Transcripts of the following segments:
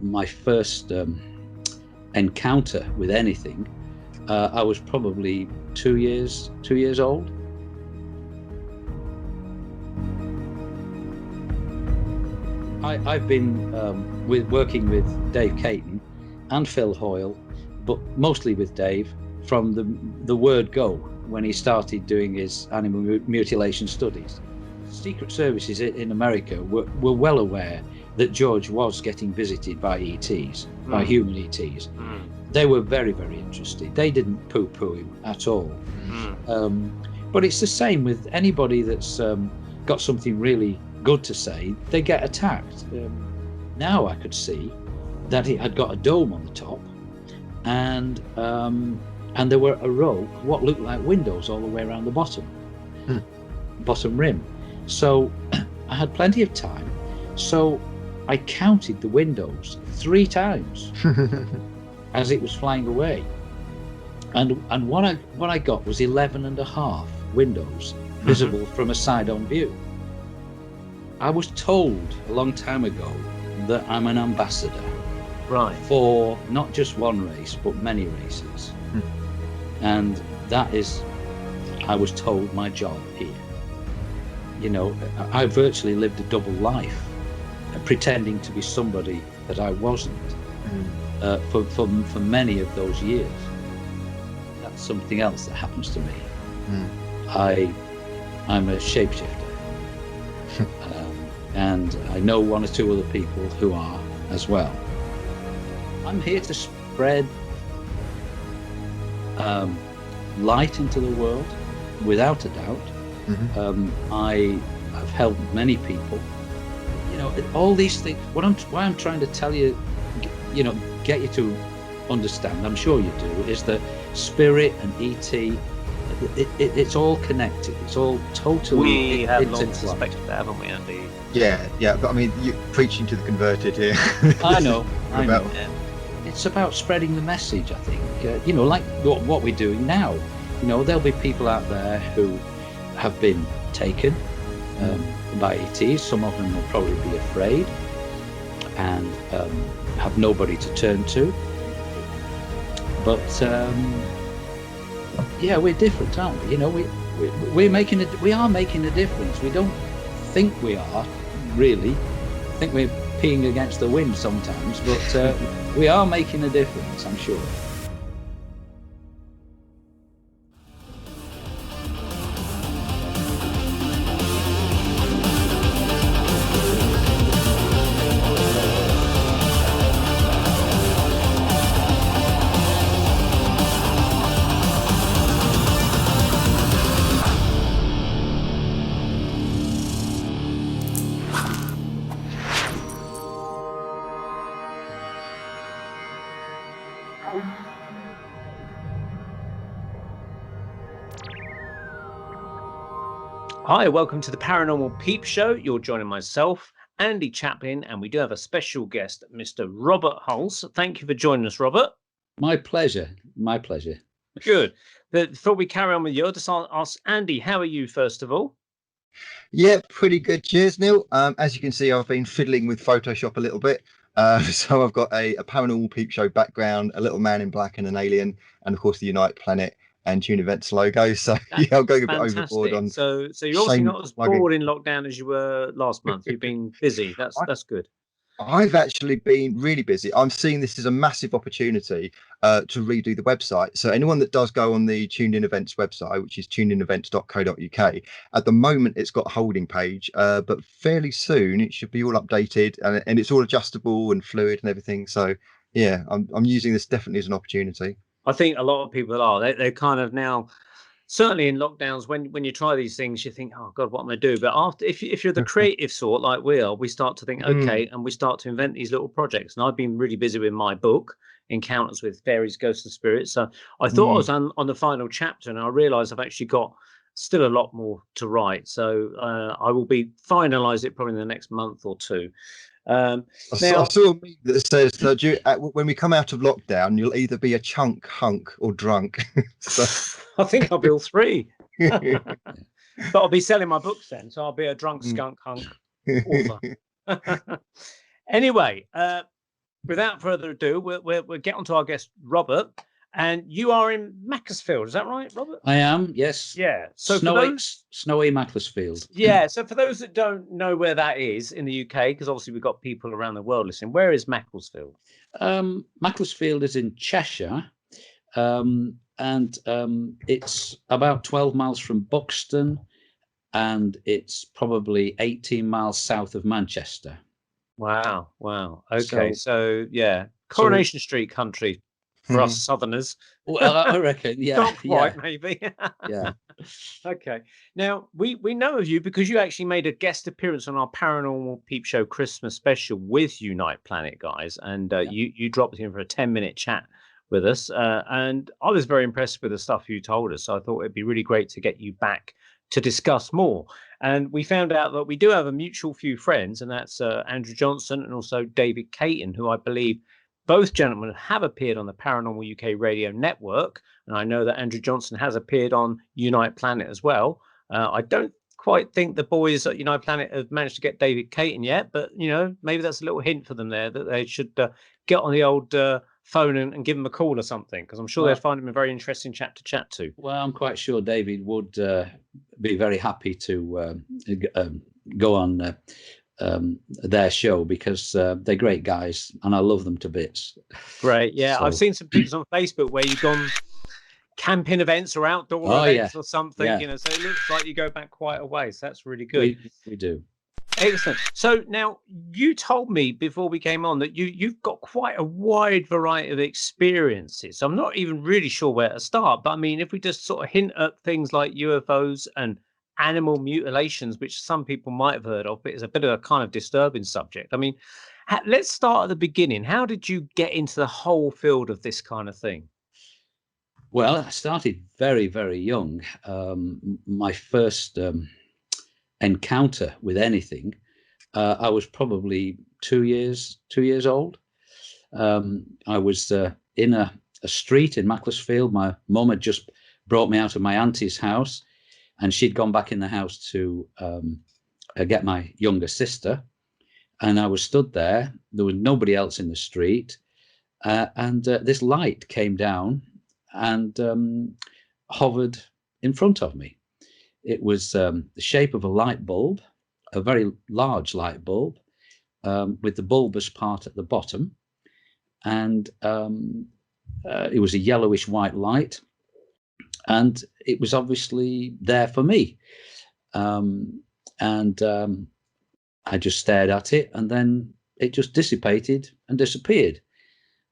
my first encounter with anything, I was probably 2 years old. I've been working with Dave Caton and Phil Hoyle, but mostly with Dave from the word go, when he started doing his animal mutilation studies. Secret services in America were well aware that George was getting visited by ETs, by human ETs. They were very, very interested. They didn't poo-poo him at all. But it's the same with anybody that's got something really good to say. They get attacked. Now I could see that it had got a dome on the top, and there were a row what looked like windows all the way around the bottom rim. So I had plenty of time, so I counted the windows 3 times as it was flying away, and what I got was 11 and a half windows visible from a side-on view. I was told a long time ago that I'm an ambassador, right, for not just one race but many races, and that is, I was told, my job here. You know, I virtually lived a double life, pretending to be somebody that I wasn't for many of those years. That's something else that happens to me. I'm a shapeshifter, and I know 1 or 2 other people who are as well. I'm here to spread light into the world, without a doubt. I have helped many people. You know, all these things. Why I'm trying to tell you, you know, get you to understand, I'm sure you do, is that spirit and ET, it's all connected. It's all totally. We have long suspected that, haven't we, Andy? Yeah. But I mean, you're preaching to the converted here. I know. Yeah. It's about spreading the message, I think. You know, like what we're doing now. You know, there'll be people out there who have been taken by ETs. Some of them will probably be afraid and have nobody to turn to. But yeah, we're different, aren't we? You know, we are making a difference. We don't think we are, really. I think we're peeing against the wind sometimes, but we are making a difference, I'm sure. Hi, welcome to the Paranormal Peepshow. You're joining myself, Andy Chaplin, and we do have a special guest, Mr. Robert Hulse. Thank you for joining us, Robert. My pleasure. My pleasure. Good. But before we carry on with you, I'll just ask Andy, how are you, first of all? Yeah, pretty good. Cheers, Neil. As you can see, I've been fiddling with Photoshop a little bit. So I've got a Paranormal Peepshow background, a little man in black and an alien, and of course the Unite Planet and Tune Events logo. So yeah, I'm going a bit overboard on. So you're obviously not as bored in lockdown as you were last month. You've been busy. That's good. I've actually been really busy. I'm seeing this as a massive opportunity to redo the website. So anyone that does go on the Tuned In Events website, which is tunedinevents.co.uk, at the moment it's got a holding page, but fairly soon it should be all updated and it's all adjustable and fluid and everything. So yeah, I'm using this definitely as an opportunity. I think a lot of people are. They're kind of now, certainly in lockdowns, when you try these things, you think, oh God, what am I do? But after, if you're the creative sort like we are, we start to think, okay, and we start to invent these little projects. And I've been really busy with my book, Encounters with Fairies, Ghosts and Spirits. So I thought I was on the final chapter, and I realised I've actually got still a lot more to write. So I will be finalise it probably in the next month or two. I saw a meme that says that when we come out of lockdown, you'll either be a chunk, hunk, or drunk. So I think I'll be all three. But I'll be selling my books then, so I'll be a drunk skunk hunk author. Anyway, without further ado, we'll get on to our guest, Robert. And you are in Macclesfield, is that right, Robert? I am, yes. Yeah. So snowy Macclesfield. Yeah. So for those that don't know where that is in the UK, because obviously we've got people around the world listening, where is Macclesfield? Macclesfield is in Cheshire, and it's about 12 miles from Buxton, and it's probably 18 miles south of Manchester. Wow. Okay. So yeah, Coronation Street country for us Southerners. Well, I reckon, yeah. Not quite, maybe. Yeah. Okay. Now, we know of you because you actually made a guest appearance on our Paranormal Peepshow Christmas special with Unite Planet guys, and you dropped in for a 10-minute chat with us, and I was very impressed with the stuff you told us. So I thought it'd be really great to get you back to discuss more. And we found out that we do have a mutual few friends, and that's Andrew Johnson and also David Caton, who I believe both gentlemen have appeared on the Paranormal UK radio network. And I know that Andrew Johnson has appeared on Unite Planet as well. I don't quite think the boys at Unite Planet have managed to get David Caton yet, but, maybe that's a little hint for them there that they should get on the old phone and give him a call or something, because I'm sure they'd find him a very interesting chap to chat to. Well, I'm quite sure David would be very happy to go on their show, because they're great guys and I love them to bits. Great. Yeah. So, I've seen some pictures on Facebook where you've gone camping events or outdoor events or something, so it looks like you go back quite a way. So that's really good. We do. Excellent. So now you told me before we came on that you've got quite a wide variety of experiences. So I'm not even really sure where to start. But I mean, if we just sort of hint at things like UFOs and animal mutilations, which some people might have heard of, but it's a bit of a kind of disturbing subject. I mean, let's start at the beginning. How did you get into the whole field of this kind of thing? Well, I started very, very young. My first encounter with anything, I was probably 2 years old. I was in a street in Macclesfield. My mum had just brought me out of my auntie's house, and she'd gone back in the house to get my younger sister. And I was stood there. There was nobody else in the street. And this light came down and hovered in front of me. It was the shape of a light bulb, a very large light bulb, with the bulbous part at the bottom. And it was a yellowish white light. And it was obviously there for me. And I just stared at it, and then it just dissipated and disappeared.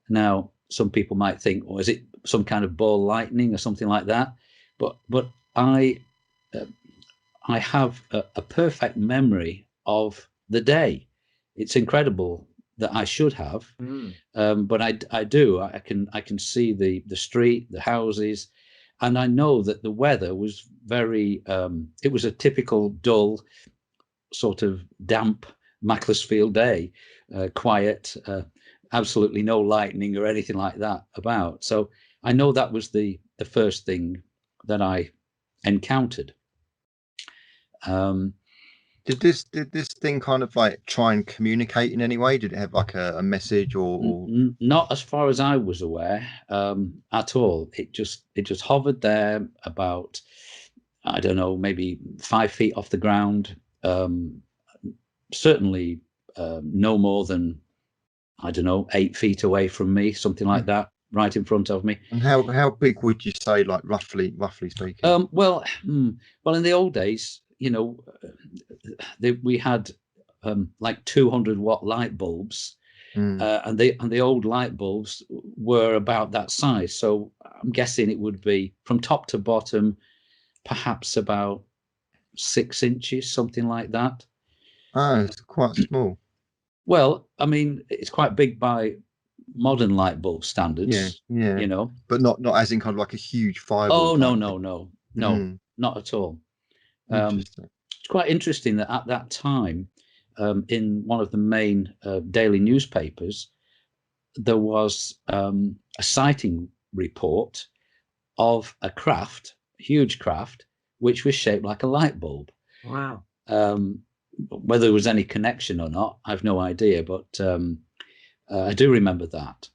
Now, some people might think, oh, is it some kind of ball lightning or something like that? But I have a perfect memory of the day. It's incredible that I should have, but I do. I can see the street, the houses, and I know that the weather was very. It was a typical dull, sort of damp Macclesfield day, quiet, absolutely no lightning or anything like that about. So I know that was the first thing that I encountered. Did this thing kind of like try and communicate in any way? Did it have like a message or? Not as far as I was aware at all. It just hovered there about, I don't know, maybe 5 feet off the ground. Certainly no more than, I don't know, 8 feet away from me, something like that, right in front of me. And how big would you say, like roughly speaking? Well, in the old days, we had like 200-watt light bulbs, and the old light bulbs were about that size. So I'm guessing it would be from top to bottom, perhaps about 6 inches, something like that. Oh, it's quite small. Well, I mean, it's quite big by modern light bulb standards. Yeah. But not as in kind of like a huge fireball. Oh, no, not at all. It's quite interesting that at that time, in one of the main daily newspapers, there was a sighting report of a craft, huge craft, which was shaped like a light bulb. Wow. Whether there was any connection or not, I've no idea. But I do remember that.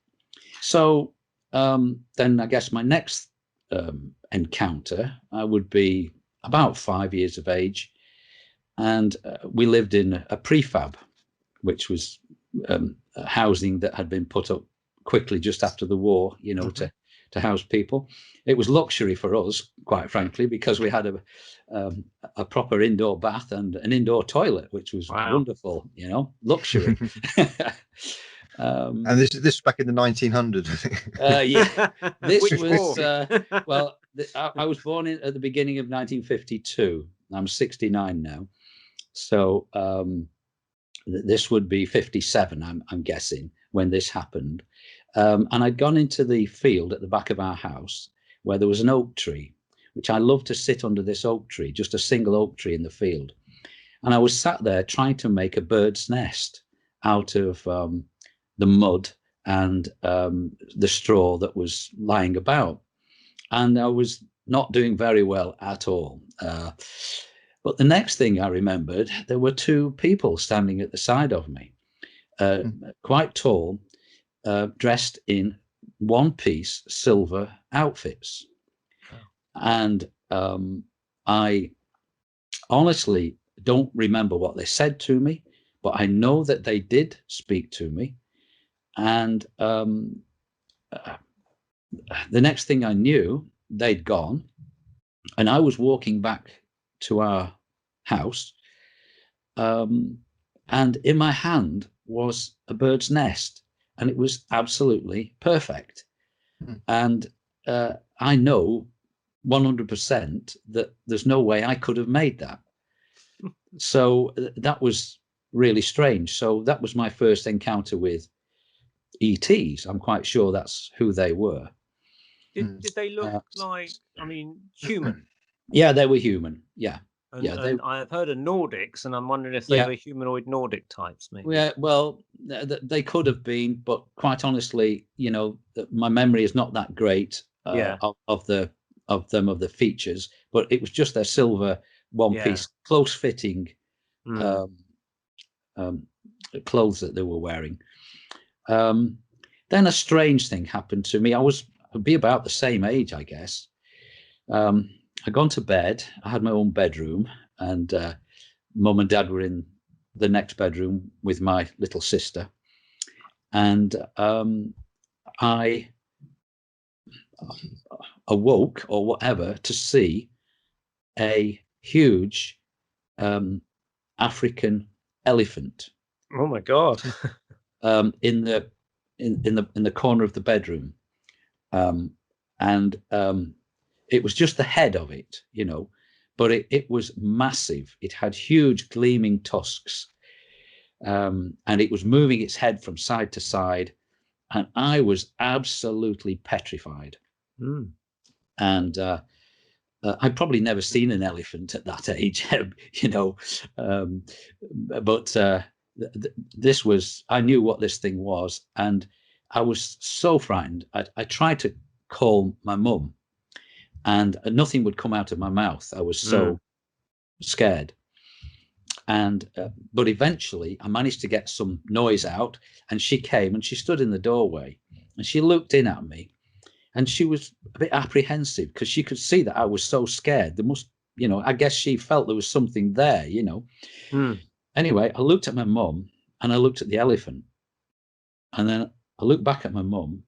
So then I guess my next encounter, I would be about 5 years of age, and we lived in a prefab, which was housing that had been put up quickly just after the war, you know, to house people. It was luxury for us, quite frankly, because we had a proper indoor bath and an indoor toilet, which was wonderful, you know, luxury. And this back in the 1900s, I think. Yeah, this Which was war? well, I was born at the beginning of 1952. I'm 69 now, so this would be 57. I'm guessing when this happened. And I'd gone into the field at the back of our house where there was an oak tree, which I loved to sit under this oak tree, just a single oak tree in the field. And I was sat there trying to make a bird's nest out of the mud and the straw that was lying about. And I was not doing very well at all. But the next thing I remembered, there were two people standing at the side of me, quite tall, dressed in one-piece silver outfits. And I honestly don't remember what they said to me, but I know that they did speak to me. And the next thing I knew, they'd gone, and I was walking back to our house, and in my hand was a bird's nest, and it was absolutely perfect. And I know 100% that there's no way I could have made that. So that was really strange. So that was my first encounter with ETs. I'm quite sure that's who they were. Did they look like, I mean, human? Yeah, they were human. Yeah. And I've heard of Nordics, and I'm wondering if they were humanoid Nordic types, maybe. Yeah, well, they could have been, but quite honestly, you know, my memory is not that great of the features. But it was just their silver one-piece, close-fitting clothes that they were wearing. Then a strange thing happened to me. I'd be about the same age, I guess. I'd gone to bed. I had my own bedroom, and Mum and Dad were in the next bedroom with my little sister. And I awoke or whatever to see a huge African elephant. Oh my God! In the corner of the bedroom, and it was just the head of it, you know, but it was massive. It had huge gleaming tusks, and it was moving its head from side to side, and I was absolutely petrified. And I'd probably never seen an elephant at that age, you know, but this was, I knew what this thing was, and I was so frightened. I tried to call my mum, and nothing would come out of my mouth. I was so scared. And but eventually I managed to get some noise out, and she came and she stood in the doorway, and she looked in at me, and she was a bit apprehensive because she could see that I was so scared. There must, you know, I guess she felt there was something there, you know. Anyway, I looked at my mum, and I looked at the elephant, and then I looked back at my mum,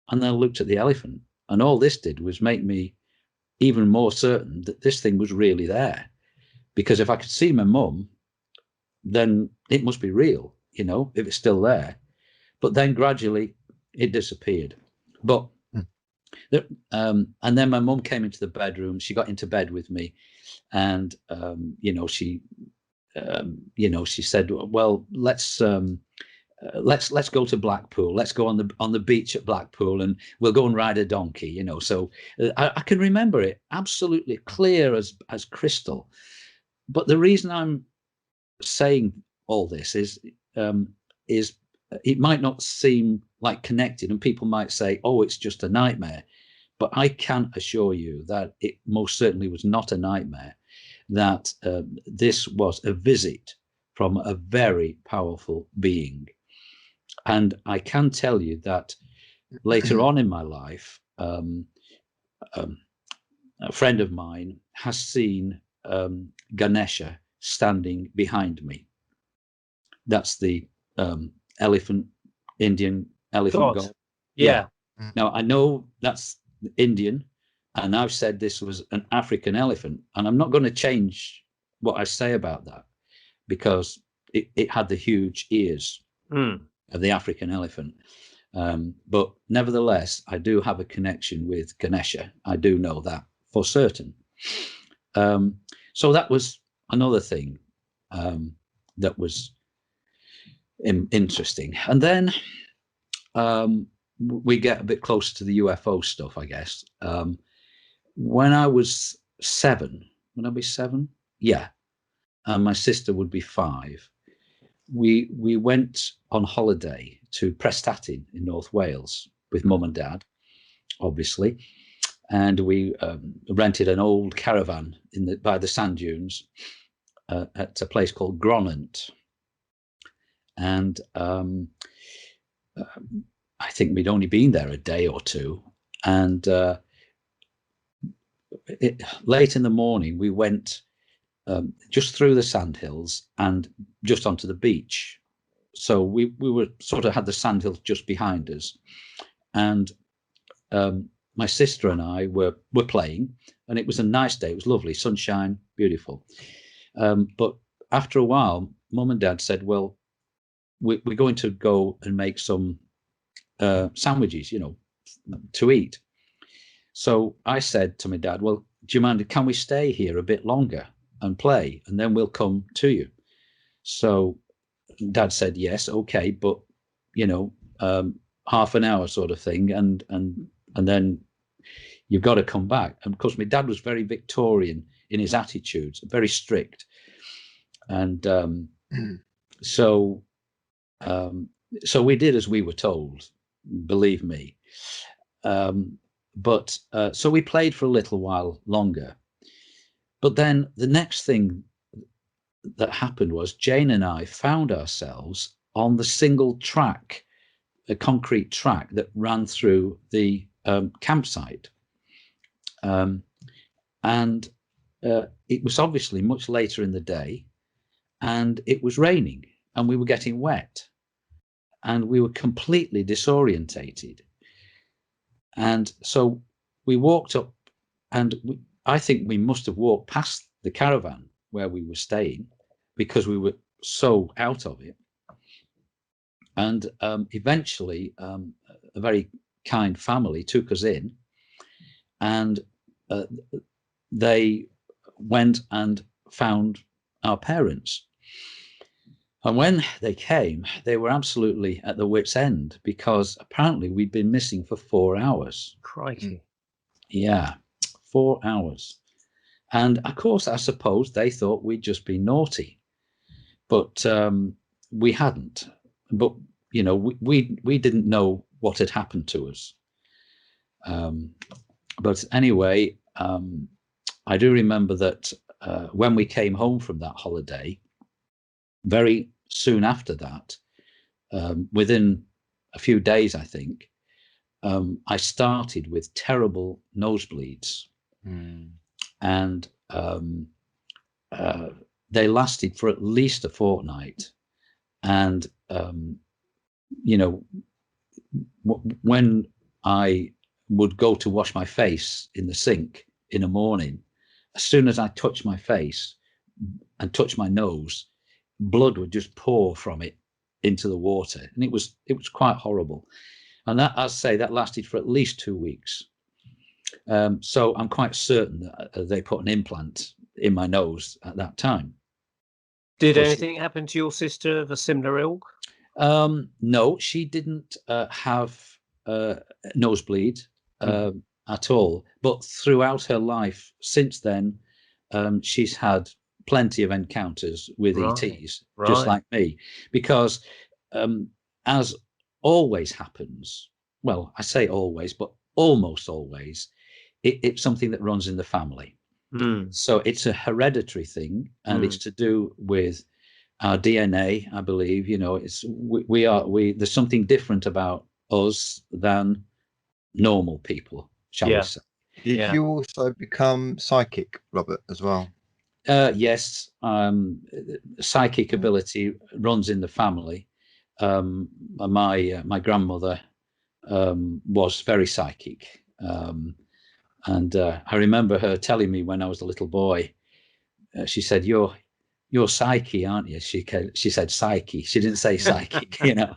and then I looked at the elephant, and all this did was make me even more certain that this thing was really there. Because if I could see my mum, then it must be real, you know, if it's still there. But then gradually it disappeared. But and then my mum came into the bedroom. She got into bed with me, and you know, she said, "Well, let's go to Blackpool. Let's go on the beach at Blackpool, and we'll go and ride a donkey." You know, so I can remember it absolutely clear as crystal. But the reason I'm saying all this is it might not seem like connected, and people might say, "Oh, it's just a nightmare." But I can assure you that it most certainly was not a nightmare, that this was a visit from a very powerful being. And I can tell you that later on in my life, a friend of mine has seen Ganesha standing behind me. That's the Indian elephant god. Yeah. Now I know that's Indian, and I've said this was an African elephant, and I'm not going to change what I say about that, because it had the huge ears of the African elephant. But nevertheless, I do have a connection with Ganesha. I do know that for certain. So that was another thing that was interesting. And then we get a bit closer to the UFO stuff, I guess. When I was 7, would I be 7? Yeah. And my sister would be 5. We went on holiday to Prestatyn in North Wales with Mum and Dad, obviously, and we rented an old caravan by the sand dunes at a place called Gronant. And I think we'd only been there a day or two, and late in the morning we went just through the sandhills and just onto the beach. So we were sort of had the sandhills just behind us, and my sister and I were playing, and it was a nice day. It was lovely, sunshine, beautiful. But after a while, Mum and Dad said, well, we're going to go and make some sandwiches, to eat. So I said to my dad, well, do you mind, can we stay here a bit longer and play, and then we'll come to you? So Dad said, yes, okay, but half an hour sort of thing, and then you've got to come back. And of course, my dad was very Victorian in his attitudes, very strict, and so we did as we were told, believe me. But so we played for a little while longer. But then the next thing that happened was Jane and I found ourselves on the single track, a concrete track that ran through the campsite. And it was obviously much later in the day, and it was raining, and we were getting wet, and we were completely disorientated. And so we walked up, and I think we must have walked past the caravan where we were staying, because we were so out of it. And eventually a very kind family took us in, and they went and found our parents. And when they came, they were absolutely at the wit's end, because apparently we'd been missing for 4 hours. Crikey. Yeah, 4 hours. And of course, I suppose they thought we'd just been naughty, but we hadn't. But, we didn't know what had happened to us. But anyway, I do remember that when we came home from that holiday, very soon after that, within a few days, I think, I started with terrible nosebleeds. And they lasted for at least a fortnight. And, when I would go to wash my face in the sink in the morning, as soon as I touched my face and touched my nose, blood would just pour from it into the water, and it was quite horrible. And that, as I say, that lasted for at least 2 weeks. So I'm quite certain that they put an implant in my nose at that time. Did anything happen to your sister of a similar ilk? No, she didn't have nosebleed at all. But throughout her life since then, she's had plenty of encounters with ETs, just like me. Because as always happens, well, I say always, but almost always, it's something that runs in the family. So it's a hereditary thing, and it's to do with our DNA, I believe. You know, it's we there's something different about us than normal people, shall we Yeah. say. Did Yeah. you also become psychic, Robert, as well? Yes, psychic ability runs in the family. My grandmother was very psychic, and I remember her telling me when I was a little boy. She said, "You're psyche, aren't you?" She said psyche. She didn't say psychic, you know.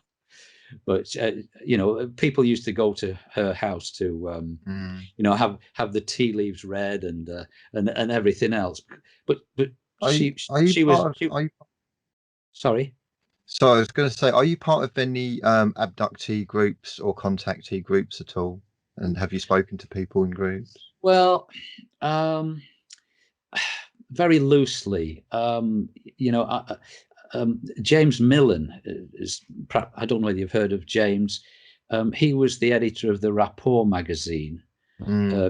But you know, people used to go to her house to you know, have the tea leaves read and everything else. But Are you she was part of, are you, sorry. so I was going to say, are you part of any abductee groups or contactee groups at all? And have you spoken to people in groups? Well, um, very loosely. You know, James Millen is. I don't know whether you've heard of James. He was the editor of the Rapport magazine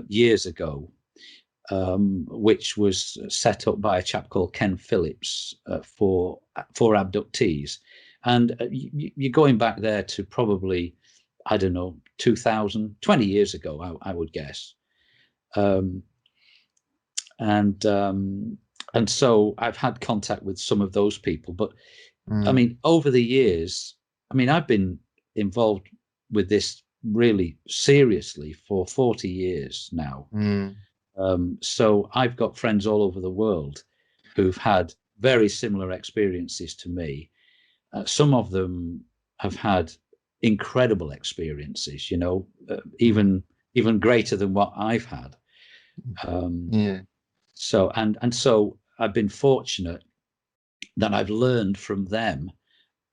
years ago, which was set up by a chap called Ken Phillips for abductees. And you're going back there to probably, I don't know, 2000, 20 years ago, I would guess. Um, and so I've had contact with some of those people. But I mean, over the years, I mean, I've been involved with this really seriously for 40 years now. So I've got friends all over the world who've had very similar experiences to me. Some of them have had incredible experiences, you know, even greater than what I've had. So so I've been fortunate that I've learned from them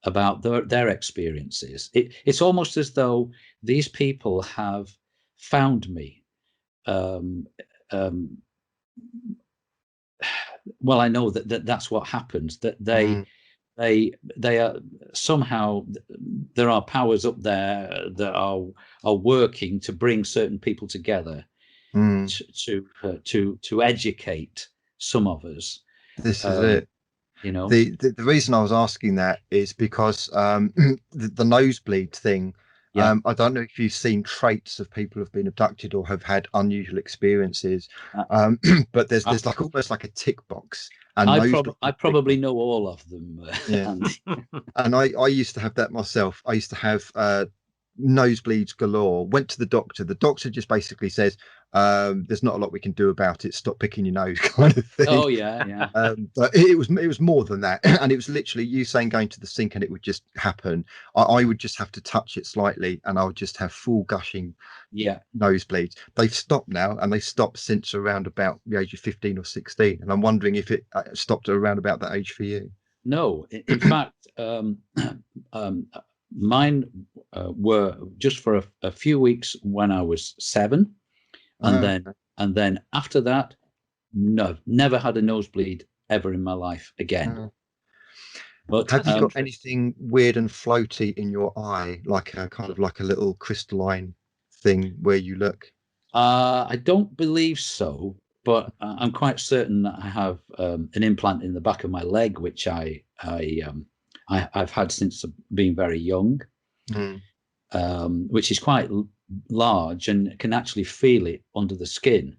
about their experiences. It's almost as though these people have found me. Well, I know that's what happens. That they are somehow, there are powers up there that are working to bring certain people together to educate some of us. This is it. You know, the reason I was asking that is because the nosebleed thing. Yeah. I don't know if you've seen traits of people who've been abducted or have had unusual experiences, but there's like almost like a tick box, and I probably know all of them. Yeah. And I used to have that myself. I used to have nosebleeds galore. Went to the doctor. The doctor just basically says, "There's not a lot we can do about it. Stop picking your nose," kind of thing. Oh yeah. But it was more than that, and it was literally you saying going to the sink, and it would just happen. I would just have to touch it slightly, and I would just have full gushing nosebleeds. They've stopped now, and they stopped since around about the age of 15 or 16. And I'm wondering if it stopped around about that age for you. No, in fact, mine were just for a few weeks when I was 7, and then after that, no, never had a nosebleed ever in my life again. But have you got anything weird and floaty in your eye, like a kind of like a little crystalline thing where you look? I don't believe so, but I'm quite certain that I have an implant in the back of my leg, which I've had since being very young, which is quite large and can actually feel it under the skin.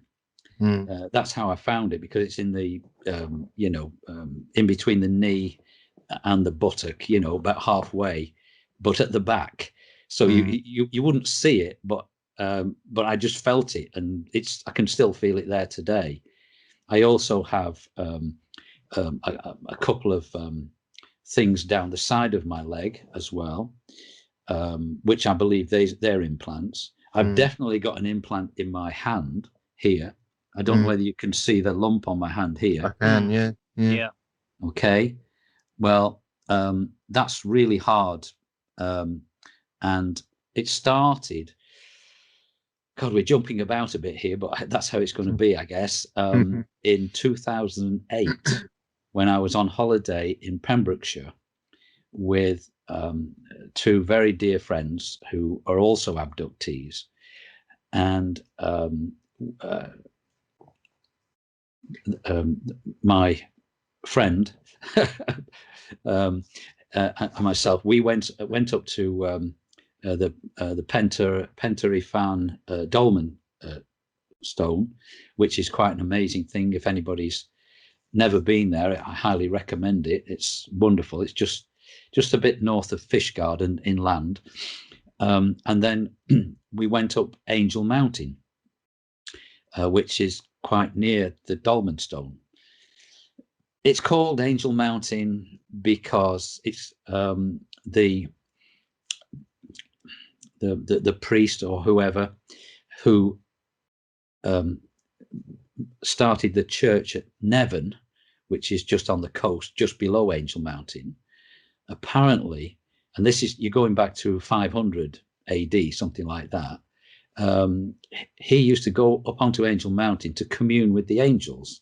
That's how I found it, because it's in the in between the knee and the buttock, you know, about halfway, but at the back. So you wouldn't see it, but I just felt it, and I can still feel it there today. I also have a couple of things down the side of my leg as well, which I believe they're implants. I've definitely got an implant in my hand here. I don't know whether you can see the lump on my hand here. I can, yeah. Okay. Well, that's really hard. And it started, God, we're jumping about a bit here, but that's how it's going to be, I guess. In 2008, when I was on holiday in Pembrokeshire with 2 very dear friends who are also abductees. And my friend and myself, we went up to the Pentarifan dolmen stone, which is quite an amazing thing. If anybody's never been there, I highly recommend it. It's wonderful. It's just a bit north of Fishguard inland. And then we went up Angel Mountain, which is quite near the Dolmen Stone. It's called Angel Mountain because it's the priest or whoever who started the church at Nevern, which is just on the coast, just below Angel Mountain. Apparently, and this is, you're going back to 500 AD, something like that. He used to go up onto Angel Mountain to commune with the angels.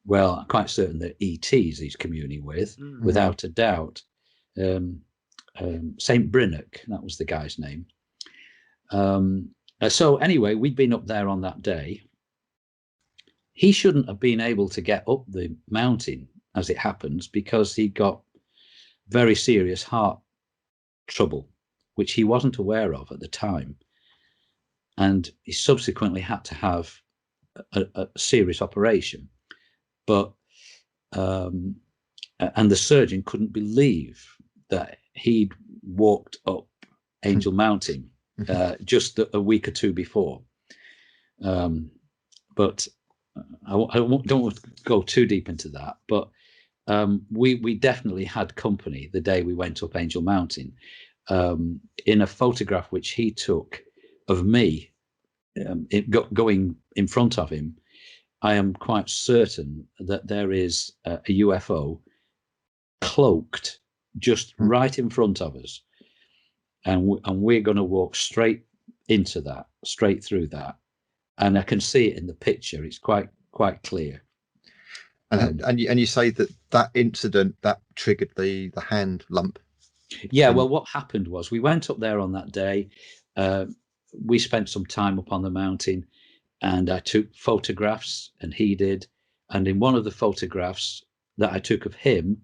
Well, I'm quite certain that ETs he's communing with, without a doubt. Saint Brinock, that was the guy's name. So anyway, we'd been up there on that day. He shouldn't have been able to get up the mountain, as it happens, because he got very serious heart trouble, which he wasn't aware of at the time. And he subsequently had to have a serious operation. But and the surgeon couldn't believe that he'd walked up Angel Mountain just a week or two before. But don't want to go too deep into that. But we definitely had company the day we went up Angel Mountain. In a photograph which he took of me going in front of him, I am quite certain that there is a UFO cloaked just right in front of us, and we're going to walk straight into that, straight through that, and I can see it in the picture. It's quite clear. And you say that incident that triggered the hand lump. Yeah, well, what happened was we went up there on that day. We spent some time up on the mountain, and I took photographs, and he did. And in one of the photographs that I took of him,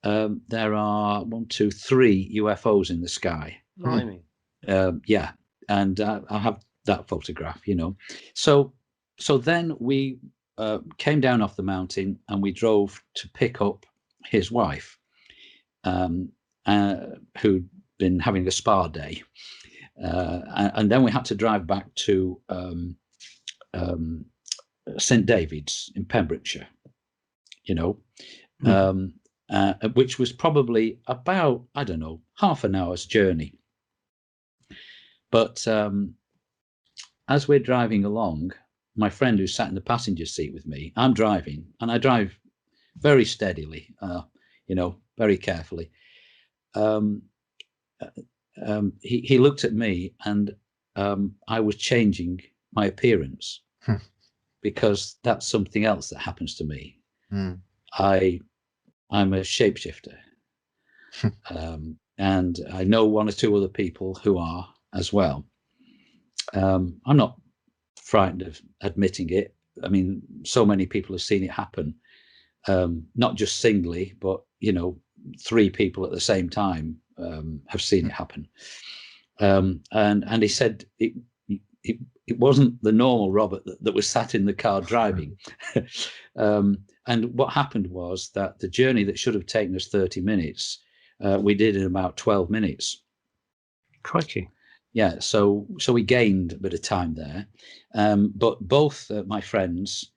there are 1, 2, 3 UFOs in the sky. Yeah, and I have that photograph, you know. So then we came down off the mountain, and we drove to pick up his wife, who'd been having a spa day. And then we had to drive back to St. David's in Pembrokeshire, you know, which was probably about, I don't know, half an hour's journey. But as we're driving along, my friend who sat in the passenger seat with me, I'm driving, and I drive very steadily, you know, very carefully. He looked at me, and I was changing my appearance because that's something else that happens to me. I'm a shapeshifter, and I know 1 or 2 other people who are as well. I'm not frightened of admitting it. I mean, so many people have seen it happen, not just singly, but, you know, 3 people at the same time have seen it happen. And he said it wasn't the normal Robert that was sat in the car driving. And what happened was that the journey that should have taken us 30 minutes, we did in about 12 minutes. Crikey. Yeah, so we gained a bit of time there. But both my friends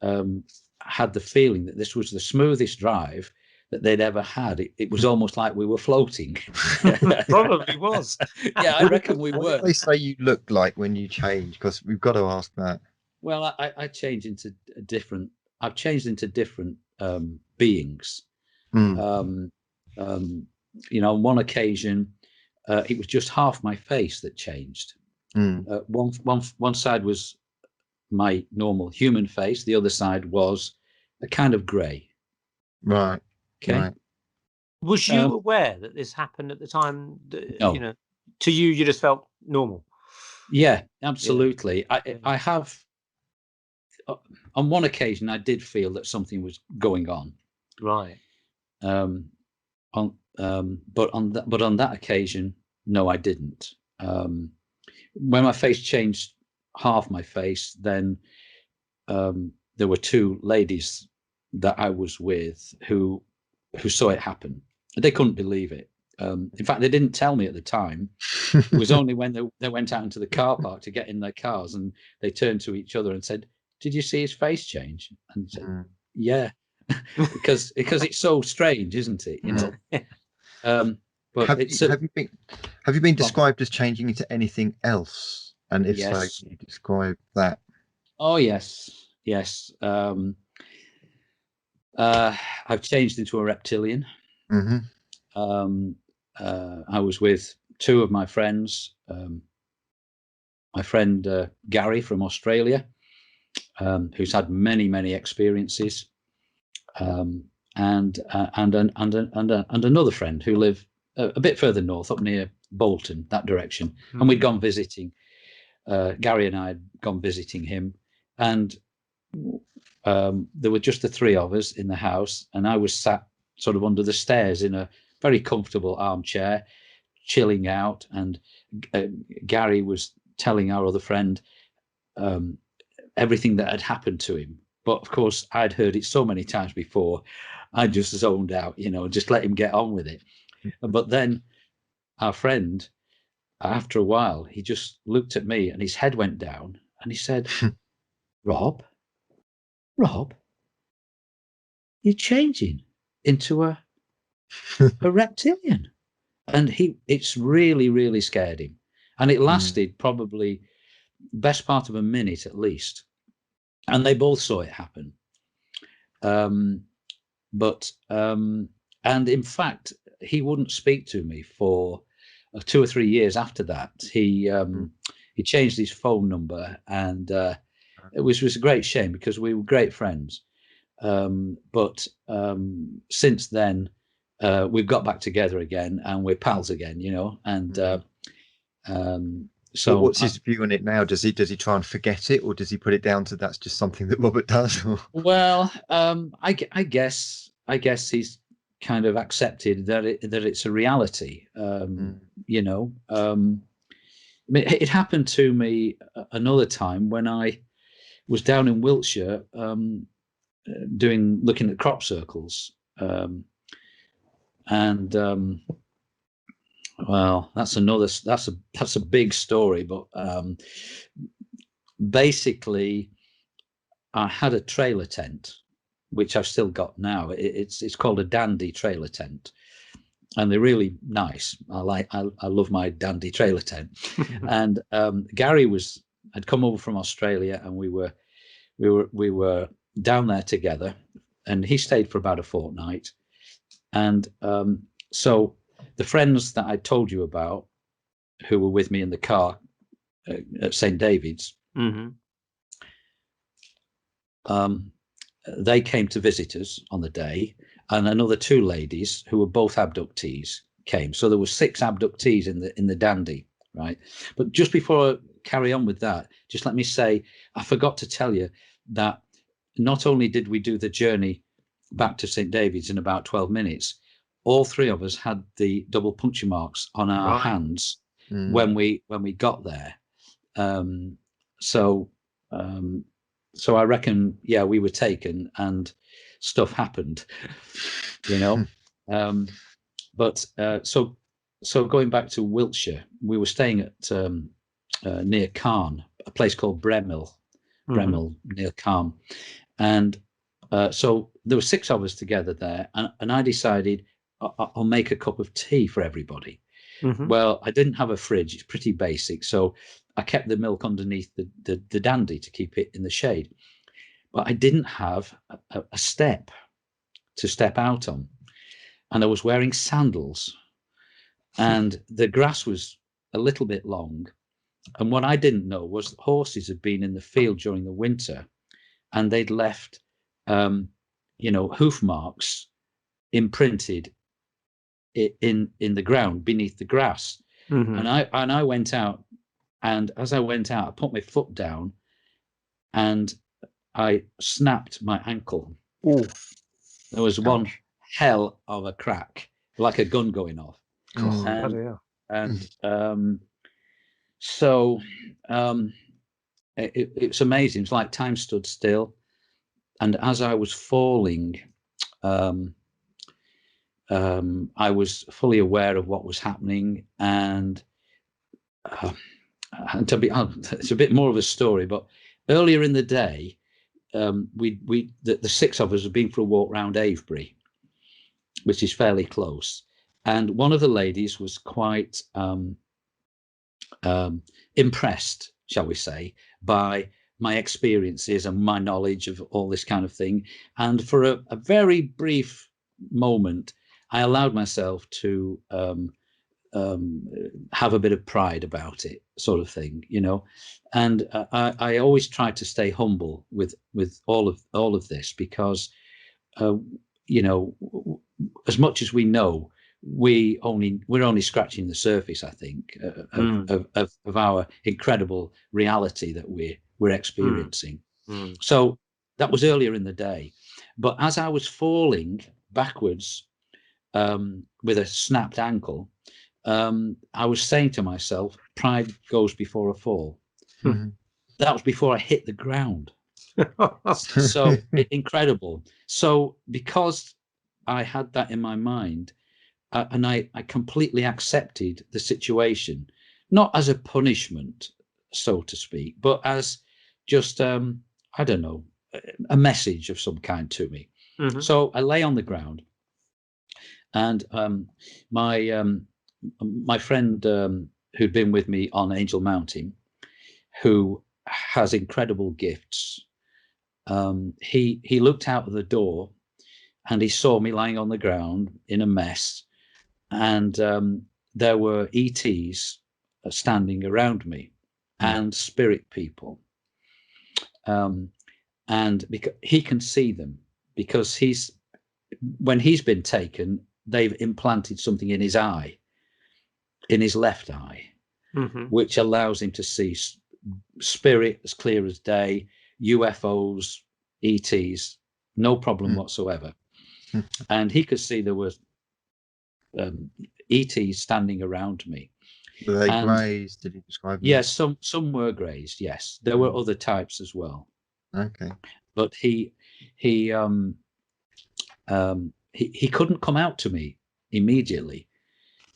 had the feeling that this was the smoothest drive that they'd ever had. It was almost like we were floating. Probably was. Yeah, I reckon we What were. did they say you looked like when you changed? Because we've got to ask that. Well, I changed into different. I've changed into different beings. You know, on one occasion, it was just half my face that changed. One side was my normal human face. The other side was a kind of grey. Right. Okay. Right. Was you aware that this happened at the time? No. You know, to you just felt normal. Yeah, absolutely. Yeah. I have. On one occasion, I did feel that something was going on, Right. But on that occasion, no, I didn't. When my face changed, half my face, then there were two ladies that I was with who saw it happen. They couldn't believe it. In fact, they didn't tell me at the time. It was only when they went out into the car park to get in their cars, and they turned to each other and said, "Did you see his face change?" And said, "Yeah," because it's so strange, isn't it? You know. But have it's you been described as changing into anything else? And if so, yes. can you describe that? Oh yes. I've changed into a reptilian. I was with two of my friends. My friend Gary from Australia, who's had many experiences, and another friend who lived a bit further north, up near Bolton, that direction. And we'd gone visiting. Gary and I had gone visiting him, and there were just the three of us in the house, and I was sat sort of under the stairs in a very comfortable armchair, chilling out, and Gary was telling our other friend everything that had happened to him. But of course, I'd heard it so many times before, I just zoned out, just let him get on with it. But then our friend, after a while, he just looked at me and his head went down and he said, Rob, you're changing into a reptilian. And it's really scared him. And it lasted probably best part of a minute at least. And they both saw it happen. And in fact, he wouldn't speak to me for 2 or 3 years after that. He changed his phone number, and it was a great shame because we were great friends. But since then, we've got back together again, and we're pals again, and so what's his view on it now? Does he try and forget it, or does he put it down to that's just something that Robert does? Well, I guess he's kind of accepted that it's a reality. I mean, it happened to me another time when I was down in Wiltshire looking at crop circles, and well, that's a big story, but basically, I had a trailer tent, which I've still got now. It's called a dandy trailer tent, and they're really nice. I love my dandy trailer tent. And Gary had come over from Australia, and we were down there together, and he stayed for about a fortnight. And so the friends that I told you about, who were with me in the car at St. David's, they came to visit us on the day, and another two ladies who were both abductees came. So there were 6 abductees in the dandy, right? But just before I carry on with that, just let me say, I forgot to tell you that not only did we do the journey back to St. David's in about 12 minutes, all 3 of us had the double puncture marks on our hands when we got there. So I reckon, yeah, we were taken and stuff happened, But so going back to Wiltshire, we were staying at near Cairn, a place called Bremil near Cairn, and so there were 6 of us together there, and I decided I'll make a cup of tea for everybody. Well, I didn't have a fridge; it's pretty basic, so I kept the milk underneath the dandy to keep it in the shade. But I didn't have a step to step out on, and I was wearing sandals, and the grass was a little bit long. And what I didn't know was horses had been in the field during the winter, and they'd left, hoof marks imprinted in the ground beneath the grass. And I went out, and as I went out, I put my foot down, and I snapped my ankle. There was one hell of a crack, like a gun going off. So it's amazing. It's like time stood still. And as I was falling, I was fully aware of what was happening. And it's a bit more of a story, but earlier in the day, the six of us had been for a walk round Avebury, which is fairly close. And one of the ladies was quite impressed, shall we say, by my experiences and my knowledge of all this kind of thing. And for a very brief moment, I allowed myself to have a bit of pride about it, sort of thing, you know. And I always try to stay humble with all of this, because you know, as much as we know, we're only scratching the surface, I think, of our incredible reality that we're experiencing. So that was earlier in the day, but as I was falling backwards with a snapped ankle, I was saying to myself, pride goes before a fall. That was before I hit the ground. So incredible. So because I had that in my mind, and I completely accepted the situation, not as a punishment, so to speak, but as just I don't know, a message of some kind to me. So I lay on the ground, and my friend who'd been with me on Angel Mountain, who has incredible gifts, he looked out of the door and he saw me lying on the ground in a mess, and there were ETs standing around me and spirit people, and because he can see them, because when he's been taken, they've implanted something in his eye, in his left eye, which allows him to see spirit as clear as day, UFOs, ETs, no problem whatsoever. And he could see there was ETs standing around me. Were they greys? Did he describe them? Yes, some were greys. Yes, there were other types as well. Okay, but he couldn't come out to me immediately.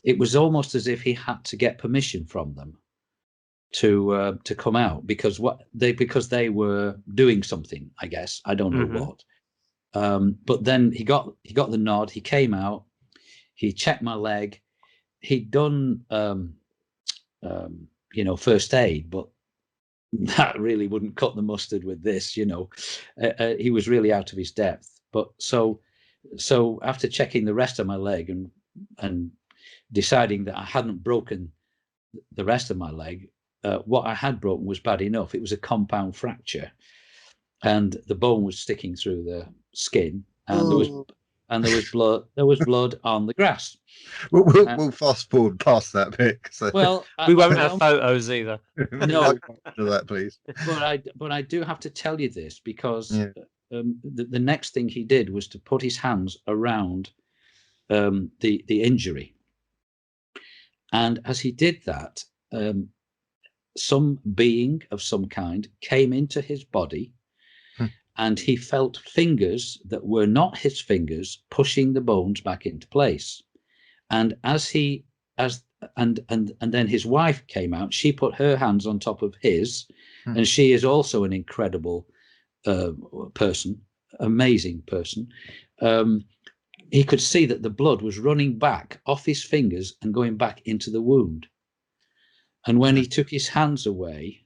It was almost as if he had to get permission from them to come out, because they were doing something, I guess. I don't know what. But then he got the nod. He came out. He checked my leg. He'd done first aid, but that really wouldn't cut the mustard with this. He was really out of his depth. But so after checking the rest of my leg and deciding that I hadn't broken the rest of my leg, what I had broken was bad enough. It was a compound fracture, and the bone was sticking through the skin, and there was blood on the grass. We'll fast forward past that bit. So. Well, we won't have photos either. No, that please. But I do have to tell you this, because the next thing he did was to put his hands around the injury, and as he did that, some being of some kind came into his body, and he felt fingers that were not his fingers pushing the bones back into place. And then his wife came out. She put her hands on top of his, and she is also an incredible person, amazing person. He could see that the blood was running back off his fingers and going back into the wound. And when he took his hands away,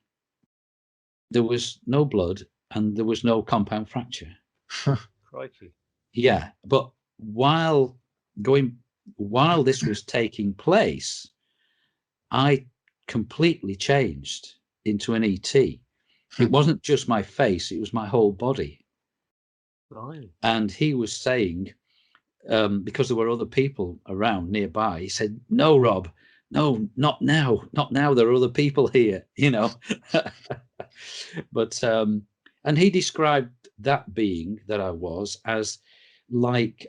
there was no blood and there was no compound fracture. Crikey. Yeah, but while this was taking place, I completely changed into an ET. It wasn't just my face, it was my whole body. Right. And he was saying, because there were other people around nearby, he said, "No, Rob, no, not now, not now. There are other people here, But and he described that being that I was as like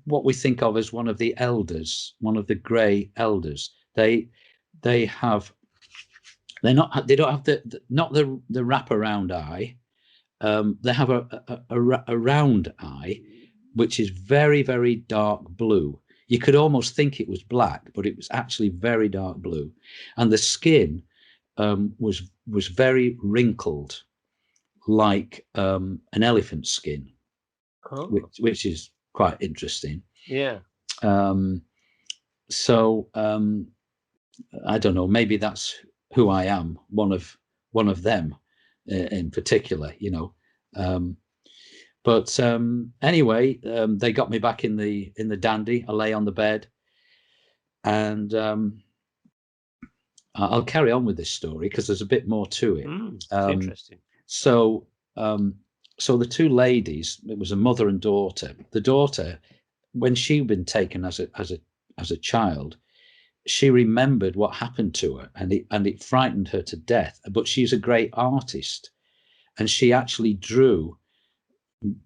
what we think of as one of the elders, one of the grey elders. They don't have the not the wraparound eye. They have a round eye, which is very, very dark blue. You could almost think it was black, but it was actually very dark blue, and the skin was very wrinkled, like an elephant skin, which is quite interesting. Yeah. So I don't know. Maybe that's who I am. One of them in particular, you know. But anyway, they got me back in the dandy. I lay on the bed, and I'll carry on with this story because there's a bit more to it. It's interesting. So the two ladies, it was a mother and daughter. The daughter, when she'd been taken as a child, she remembered what happened to her, and it frightened her to death. But she's a great artist, and she actually drew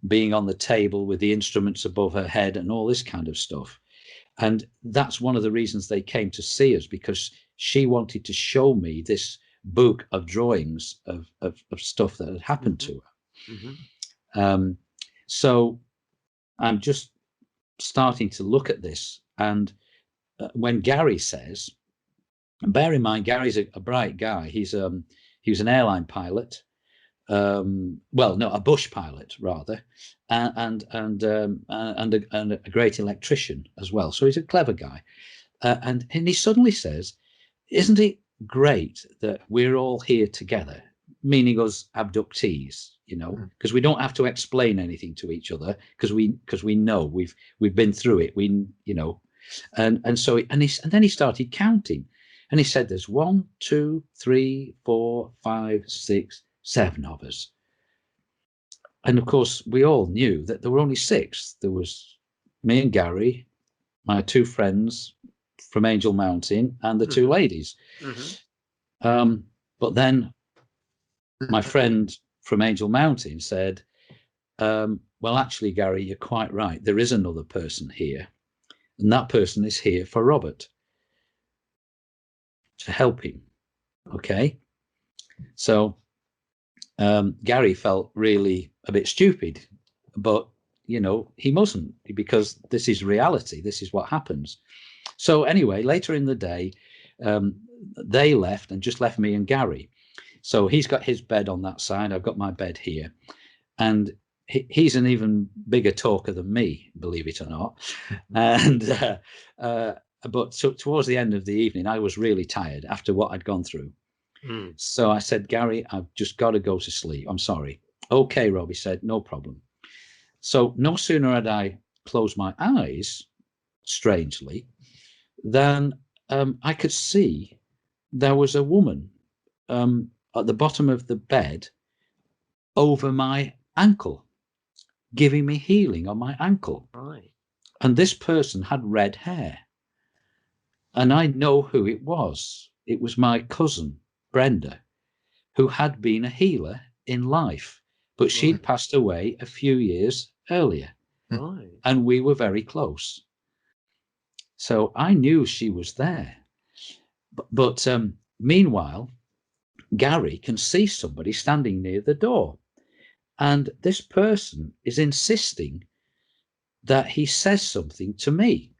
being on the table with the instruments above her head and all this kind of stuff. And that's one of the reasons they came to see us, because she wanted to show me this book of drawings of stuff that had happened to her. So I'm just starting to look at this, and when Gary says, and bear in mind, Gary's a bright guy. He was an airline pilot. Well, no, a bush pilot rather, and a great electrician as well. So he's a clever guy, and he suddenly says, "Isn't it great that we're all here together?" Meaning us abductees, you know, because we don't have to explain anything to each other, because we know we've been through it. You know, and then he started counting, and he said, "There's 1, 2, 3, 4, 5, 6, 7 of us." And of course, we all knew that there were only 6. There was me and Gary, my 2 friends from Angel Mountain, and the 2 ladies. But then my friend from Angel Mountain said, well, actually, Gary, you're quite right. There is another person here, and that person is here for Robert, to help him. Okay. So Gary felt really a bit stupid, but you know, he mustn't, because this is reality. This is what happens. So anyway, later in the day, they left and just left me and Gary. So he's got his bed on that side. I've got my bed here, and he's an even bigger talker than me, believe it or not. And but towards the end of the evening, I was really tired after what I'd gone through. So I said, "Gary, I've just got to go to sleep. I'm sorry." "Okay, Rob," he said, "no problem." So no sooner had I closed my eyes, strangely, than I could see there was a woman at the bottom of the bed over my ankle, giving me healing on my ankle. Right. And this person had red hair. And I know who it was. It was my cousin, Brenda, who had been a healer in life, but she'd passed away a few years earlier. Right. And we were very close. So I knew she was there. But meanwhile, Gary can see somebody standing near the door. And this person is insisting that he says something to me.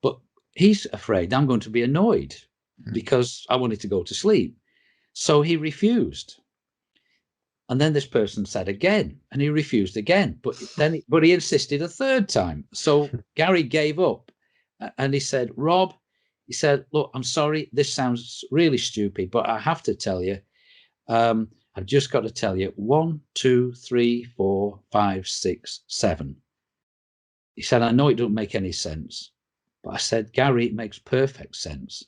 But he's afraid I'm going to be annoyed because I wanted to go to sleep. So he refused. And then this person said again, and he refused again. But he insisted a third time. So Gary gave up, and he said, "Rob," he said, "look, I'm sorry. This sounds really stupid, but I have to tell you, I've just got to tell you, 1, 2, 3, 4, 5, 6, 7. He said, "I know it doesn't make any sense." But I said, "Gary, it makes perfect sense.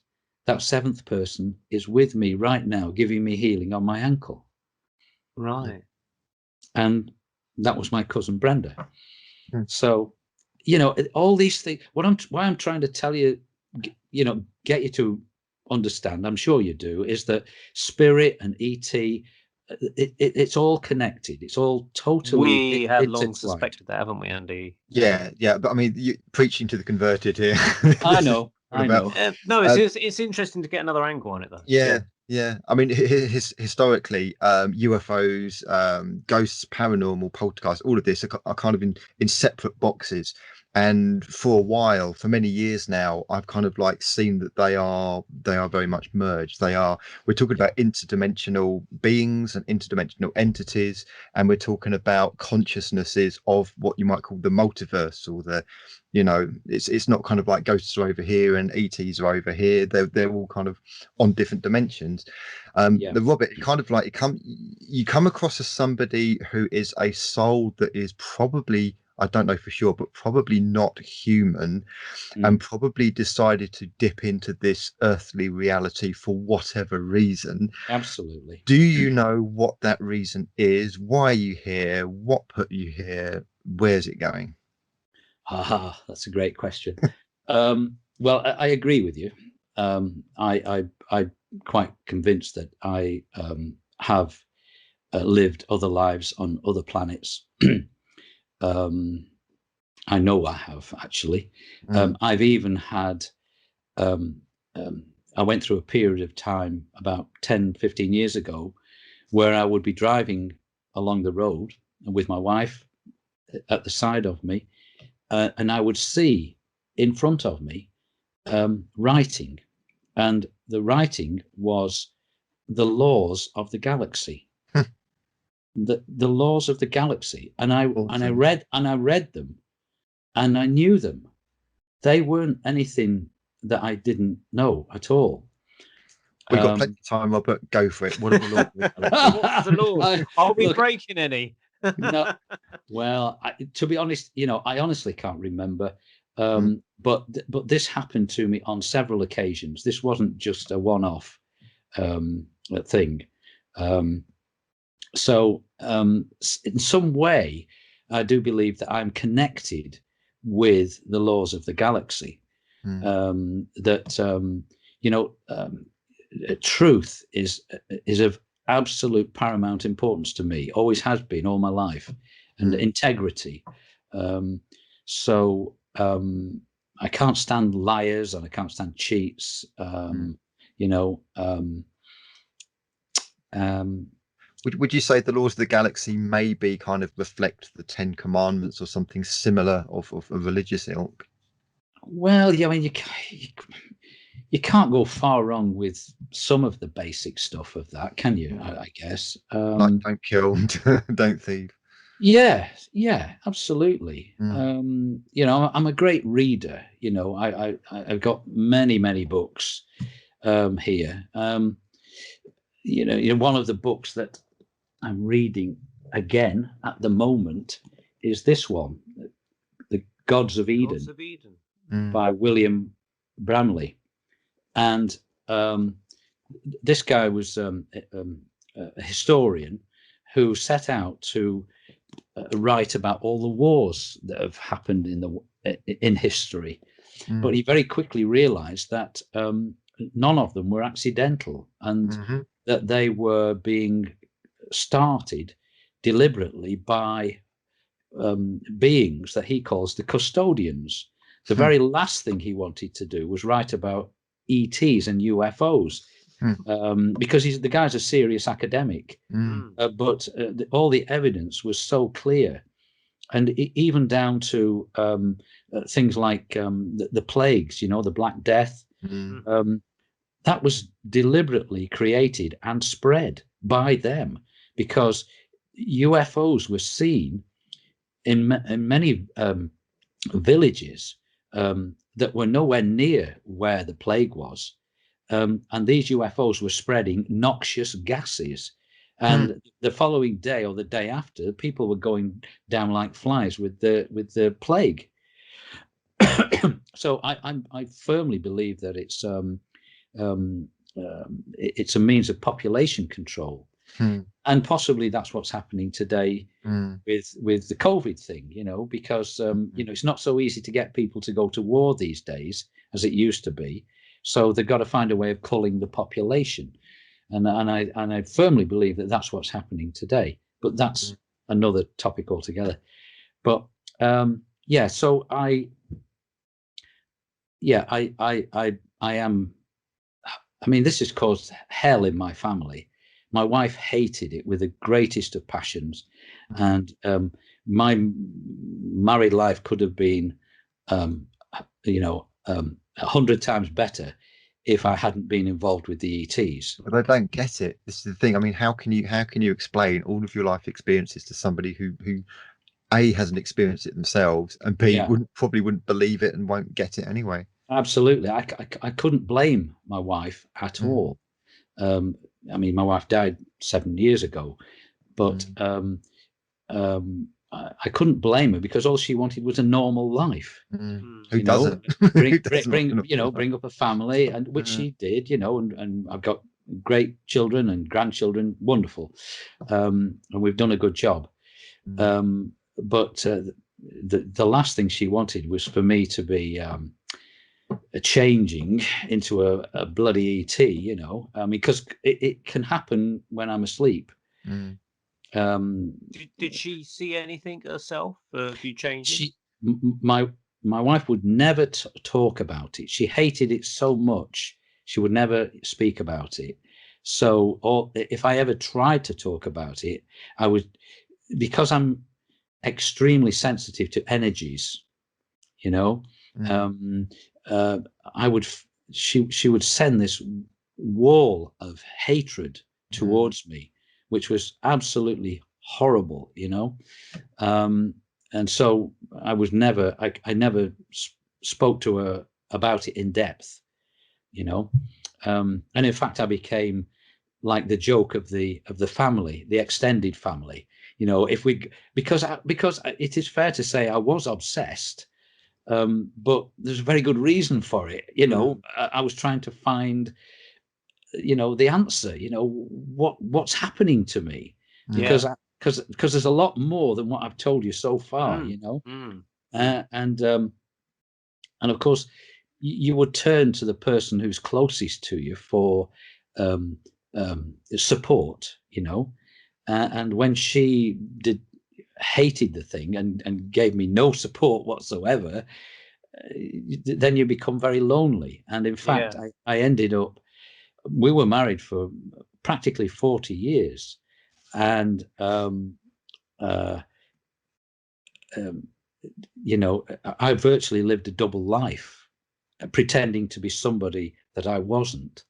That 7th person is with me right now, giving me healing on my ankle." Right. And that was my cousin Brenda. So, you know, all these things, why I'm trying to tell you, you know, get you to understand, I'm sure you do, is that spirit and ET, it's all connected. It's all totally. We have long intertwined. suspected that, haven't we, Andy? Yeah, but I mean, you preaching to the converted here. I know. about- No, it's interesting to get another angle on it, though. Yeah. I mean, historically, UFOs, ghosts, paranormal, poltergeist, all of this are kind of in separate boxes. And for a while, for many years now, I've kind of like seen that they are very much merged. We're talking about interdimensional beings and interdimensional entities, and we're talking about consciousnesses of what you might call the multiverse, or the, it's not kind of like ghosts are over here and ETs are over here. They're all kind of on different dimensions. The Robert, kind of like you come across as somebody who is a soul that is probably, I don't know for sure, but probably not human, and probably decided to dip into this earthly reality for whatever reason. Absolutely. Do you know what that reason is? Why are you here? What put you here? Where's it going? That's a great question. Well, I agree with you. I'm quite convinced that I have lived other lives on other planets. I know I have, actually. I've even had, I went through a period of time about 10, 15 years ago where I would be driving along the road with my wife at the side of me, and I would see in front of me writing, and the writing was the laws of the galaxy. The laws of the galaxy, and I read them, and I knew them. They weren't anything that I didn't know at all. We've got plenty of time, Robert. Go for it. What are the laws? What's the laws? Are we breaking any? No. Well, to be honest, I honestly can't remember. But this happened to me on several occasions. This wasn't just a one-off thing. So in some way, I do believe that I'm connected with the laws of the galaxy. Truth is of absolute paramount importance to me. Always has been all my life, and integrity. So I can't stand liars, and I can't stand cheats. Would you say the laws of the galaxy maybe kind of reflect the 10 Commandments or something similar of a religious ilk? Well, I mean, you can't go far wrong with some of the basic stuff of that, can you? I guess. Like don't kill, don't thieve. Yeah, absolutely. I'm a great reader. I've got many books here. One of the books that I'm reading again at the moment is this one, The Gods of Eden, by William Bramley. And this guy was a historian who set out to write about all the wars that have happened in history. But he very quickly realized that none of them were accidental, and that they were being started deliberately by beings that he calls the custodians. The very last thing he wanted to do was write about ETs and UFOs, because the guy's a serious academic, but all the evidence was so clear, and even down to things like the plagues, the Black Death, that was deliberately created and spread by them, because UFOs were seen in many villages that were nowhere near where the plague was, and these UFOs were spreading noxious gases, and the following day or the day after, people were going down like flies with the plague. So I firmly believe that it's a means of population control, and possibly that's what's happening today with the COVID thing. Because it's not so easy to get people to go to war these days as it used to be. So they've got to find a way of culling the population, and I firmly believe that that's what's happening today. But that's another topic altogether. But yeah, so I am. I mean, this has caused hell in my family. My wife hated it with the greatest of passions, and my married life could have been, 100 times better if I hadn't been involved with the ETs. But I don't get it. This is the thing. I mean, how can you explain all of your life experiences to somebody who A, hasn't experienced it themselves, and B, probably wouldn't believe it and won't get it anyway? Absolutely. I couldn't blame my wife at all. I mean, my wife died 7 years ago, but I couldn't blame her, because all she wanted was a normal life. Who doesn't? Bring up a family, and which she did, and I've got great children and grandchildren, wonderful. And we've done a good job. But the last thing she wanted was for me to be changing into a bloody ET, because it can happen when I'm asleep. Did she see anything herself? You changed? My wife would never talk about it. She hated it so much, she would never speak about it. So, or if I ever tried to talk about it, I would, because I'm extremely sensitive to energies, she would send this wall of hatred towards me, which was absolutely horrible, and so I was never, I never spoke to her about it in depth, and in fact I became like the joke of the family, the extended family, because it is fair to say I was obsessed, but there's a very good reason for it. I was trying to find, the answer, what's happening to me, because there's a lot more than what I've told you so far, and of course you would turn to the person who's closest to you for support, and when she hated the thing and gave me no support whatsoever, then you become very lonely. And in fact, I ended up, we were married for practically 40 years, and I virtually lived a double life, pretending to be somebody that I wasn't,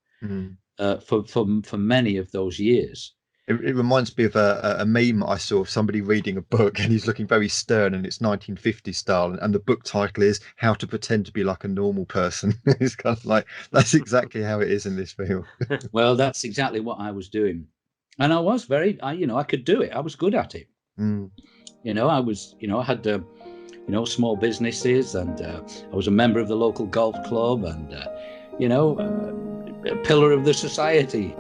for many of those years. It reminds me of a meme I saw of somebody reading a book, and he's looking very stern, and it's 1950s style, and the book title is "How to Pretend to Be Like a Normal Person." It's kind of like, that's exactly how it is in this film. Well, that's exactly what I was doing, and I was I could do it. I was good at it. I was, I had small businesses, and I was a member of the local golf club, and a pillar of the society.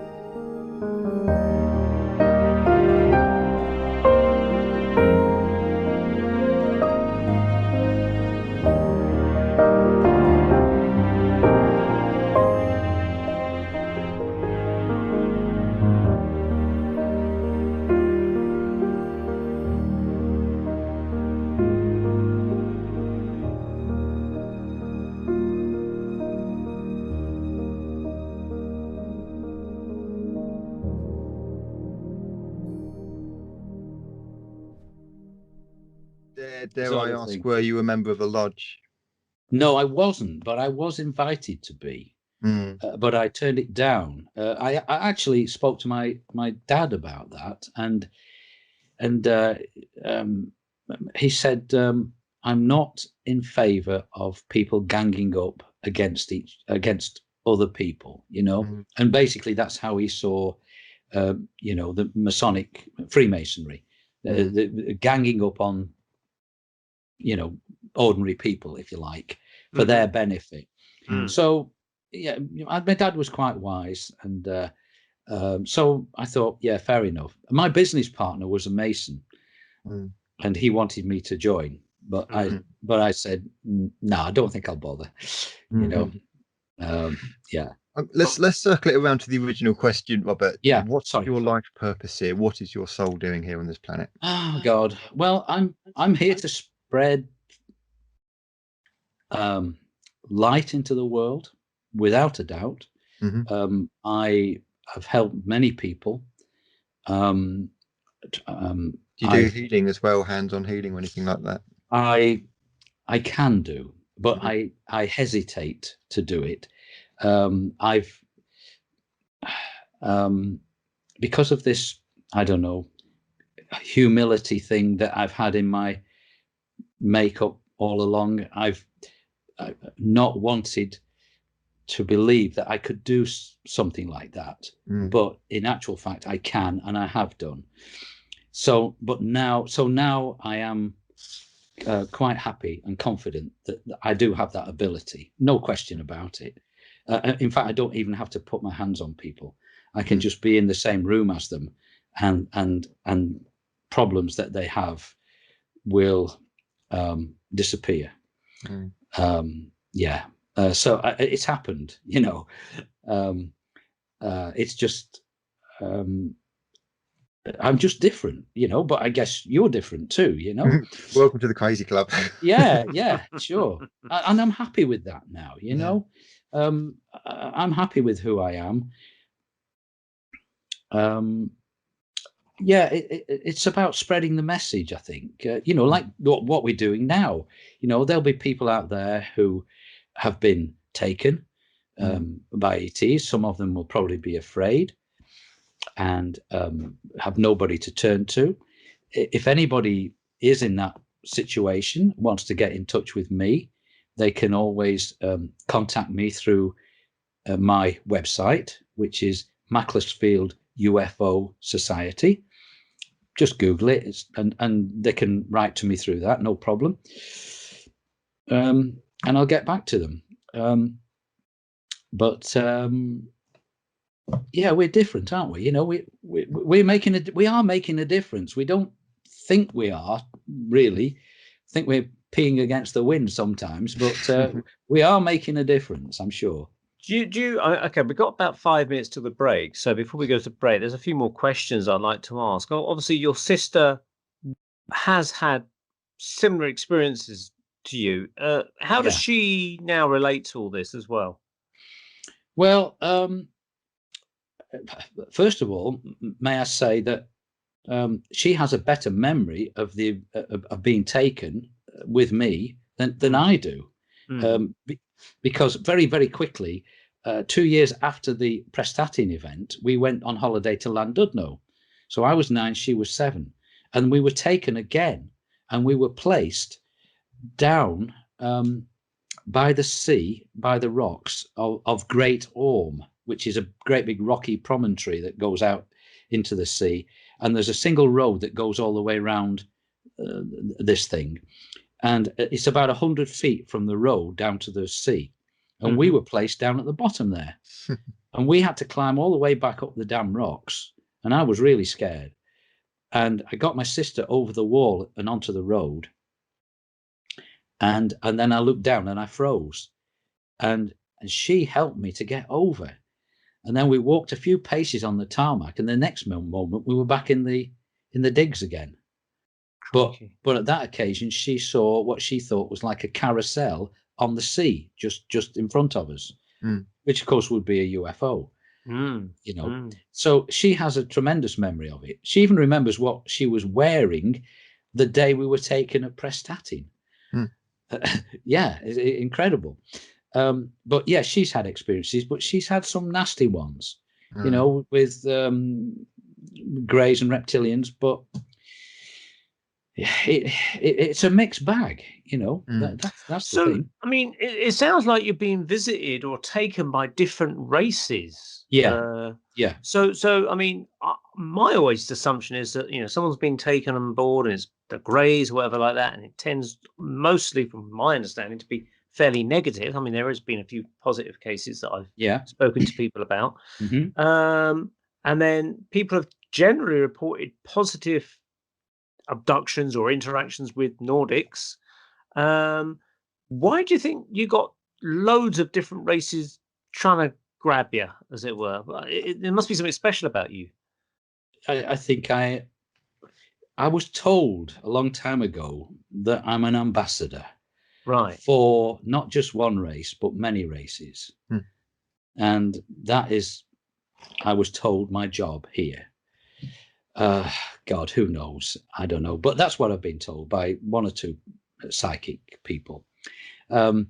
Dare I ask, were you a member of a lodge? No, I wasn't, but I was invited to be. But I turned it down. I actually spoke to my dad about that, and he said, I'm not in favor of people ganging up against other people, and basically that's how he saw, the Masonic Freemasonry, the ganging up on, ordinary people, if you like, for their benefit. So my dad was quite wise, and so I thought, yeah, fair enough. My business partner was a Mason, and he wanted me to join, but I said, no, I don't think I'll bother. Yeah. Let's circle it around to the original question, Robert. Yeah, What's sorry. your life purpose here? What is your soul doing here on this planet? Oh God. Well, I'm here to spread light into the world, without a doubt. I have helped many people. Do you do healing as well, hands-on healing or anything like that? I can do, but I hesitate to do it. I've because of this, I don't know, humility thing that I've had in my makeup all along. I've not wanted to believe that I could do something like that, but in actual fact, I can, and I have done. So now I am quite happy and confident that I do have that ability. No question about it. In fact, I don't even have to put my hands on people. I can just be in the same room as them, and problems that they have will disappear. So it's happened, it's just I'm just different, but I guess you're different too, Welcome to the crazy club. yeah, sure. And I'm happy with that now, I'm happy with who I am. It's about spreading the message, I think. Like what we're doing now. There'll be people out there who have been taken by ETs. Some of them will probably be afraid and have nobody to turn to. If anybody is in that situation, wants to get in touch with me, they can always contact me through my website, which is Macclesfield UFO Society. Just Google it, and they can write to me through that, no problem. And I'll get back to them. We're different, aren't we? We are making a difference. We don't think we are, really. I think we're peeing against the wind sometimes, but we are making a difference, I'm sure. Okay, we've got about 5 minutes to the break. So before we go to break, there's a few more questions I'd like to ask. Obviously, your sister has had similar experiences to you. How does she now relate to all this as well? Well, first of all, may I say that she has a better memory of of being taken with me than I do, because very, very quickly, 2 years after the Prestatyn event, we went on holiday to Llandudno. So I was 9, she was 7, and we were taken again, and we were placed down by the sea, by the rocks of Great Orme, which is a great big rocky promontory that goes out into the sea. And there's a single road that goes all the way around this thing. And it's about 100 feet from the road down to the sea. And we were placed down at the bottom there. And we had to climb all the way back up the damn rocks. And I was really scared. And I got my sister over the wall and onto the road. And then I looked down and I froze. And she helped me to get over. And then we walked a few paces on the tarmac, and the next moment we were back in the digs again. But at that occasion, she saw what she thought was like a carousel on the sea, just in front of us, which of course would be a UFO. So she has a tremendous memory of it. She even remembers what she was wearing the day we were taken at Prestatyn. It's incredible. But yeah, she's had experiences, but she's had some nasty ones, with greys and reptilians. But it's a mixed bag, That's the thing. I mean, it sounds like you're being visited or taken by different races. Yeah. So I mean, my always assumption is that someone's been taken on board and it's the greys or whatever like that, and it tends mostly, from my understanding, to be fairly negative. I mean, there has been a few positive cases that I've spoken to people about. And then people have generally reported positive abductions or interactions with Nordics. Why do you think you got loads of different races trying to grab you, as it were? There must be something special about you. I think I was told a long time ago that I'm an ambassador, Right. for not just one race, but many races. And that is, I was told, my job here. God, who knows? I don't know. But that's what I've been told by one or two psychic people. And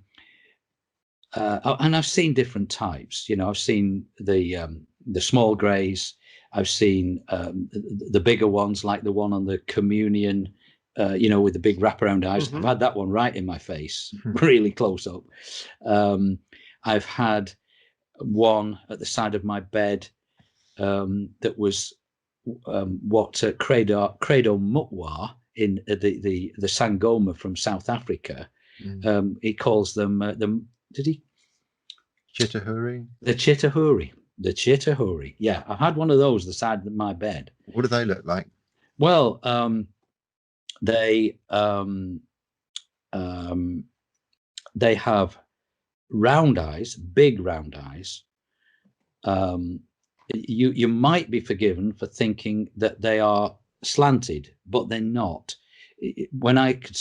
I've seen different types. I've seen the small greys. I've seen the bigger ones, like the one on the communion, with the big wraparound eyes. I've had that one right in my face, really close up. I've had one at the side of my bed that was what Credo Mutwa in the Sangoma from South Africa. He calls them Chitahuri. The Chitahuri. Yeah, I had one of those at the side of my bed. What do they look like? Well, they have round eyes, big round eyes. You might be forgiven for thinking that they are slanted, but they're not. When I could,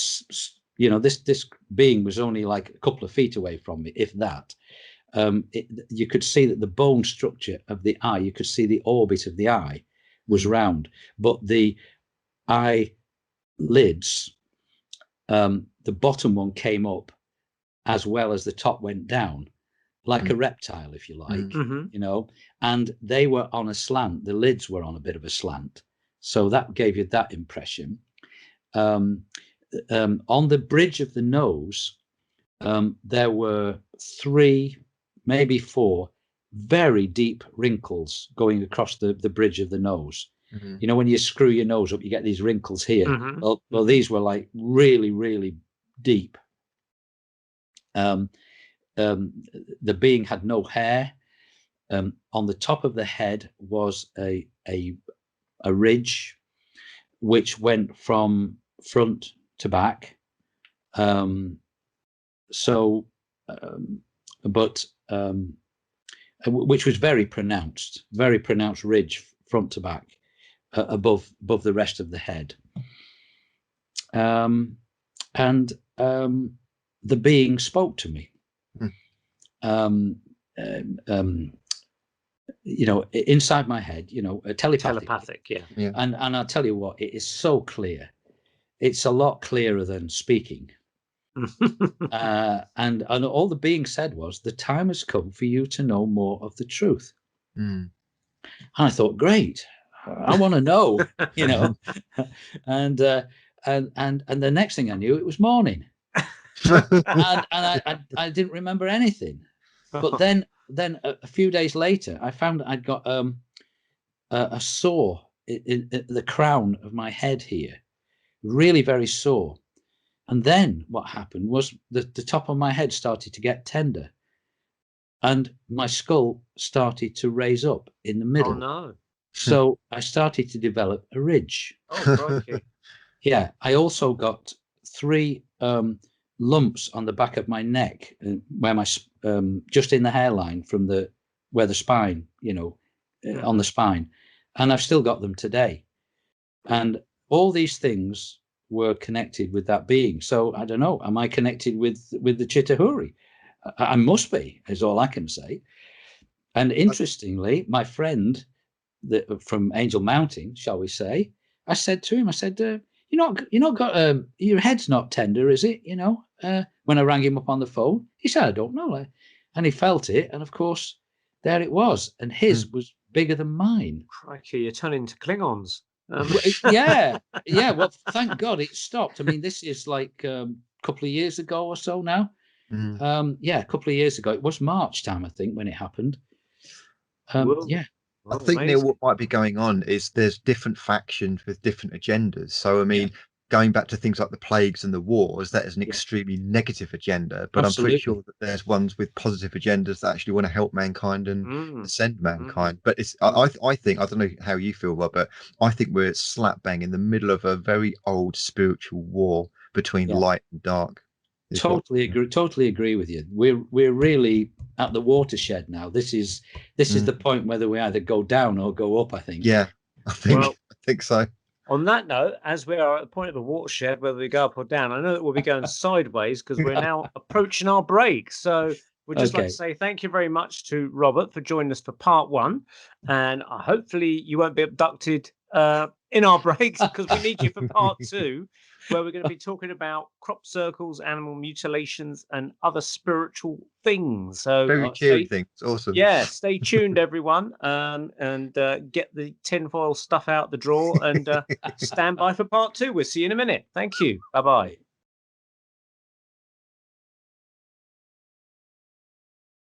this being was only like a couple of feet away from me, if that. You could see that the bone structure of the eye, you could see the orbit of the eye was round, but the eye lids, the bottom one came up as well as the top went down, like a reptile, if you like, and they were on a slant. The lids were on a bit of a slant, so that gave you that impression. On the bridge of the nose, there were 3, maybe 4 very deep wrinkles going across the bridge of the nose. When you screw your nose up, you get these wrinkles here. Well, these were like really, really deep. The being had no hair. On the top of the head was a ridge which went from front to back. Which was very pronounced ridge front to back, above the rest of the head. And the being spoke to me. Inside my head, telepathic, yeah. And I'll tell you what, it is so clear. It's a lot clearer than speaking. And all the being said was, the time has come for you to know more of the truth. And I thought, great, I want to know, and the next thing I knew, it was morning. and I didn't remember anything. But then a few days later, I found I'd got a sore in the crown of my head here, really very sore. And then what happened was the top of my head started to get tender, and my skull started to raise up in the middle. Oh no! So I started to develop a ridge. Oh, crikey. Yeah, I also got 3 lumps on the back of my neck, where my just in the hairline from where the spine, on the spine, and I've still got them today. And all these things were connected with that being. So I don't know, am I connected with the Chitahuri? I must be, is all I can say. And interestingly, my friend from Angel Mountain, shall we say, I said to him, you're not got your head's not tender, is it? When I rang him up on the phone, he said, I don't know. And he felt it, and of course, there it was. And his was bigger than mine. Crikey, you're turning to Klingons. Yeah. Well, thank God it stopped. I mean, this is like a couple of years ago or so now. A couple of years ago. It was March time, I think, when it happened. Yeah. I think, Neil, what might be going on is there's different factions with different agendas. So, I mean, going back to things like the plagues and the wars, that is an extremely negative agenda. But I'm pretty sure that there's ones with positive agendas that actually want to help mankind and ascend mankind. But it's, I think, I don't know how you feel, Rob, but I think we're slap bang in the middle of a very old spiritual war between light and dark. Totally agree with you. We're really at the watershed now. This is the point whether we either go down or go up, I think. Yeah, I think so. On that note, as we are at the point of the watershed, whether we go up or down, I know that we'll be going sideways because we're now approaching our break. So we'd just like to say thank you very much to Robert for joining us for part 1. And hopefully you won't be abducted in our breaks, because we need you for part 2, where we're going to be talking about crop circles, animal mutilations, and other spiritual things. So very cheery things. Awesome. Yeah, stay tuned, everyone, and get the tinfoil stuff out the drawer and stand by for part 2. We'll see you in a minute. Thank you. Bye-bye.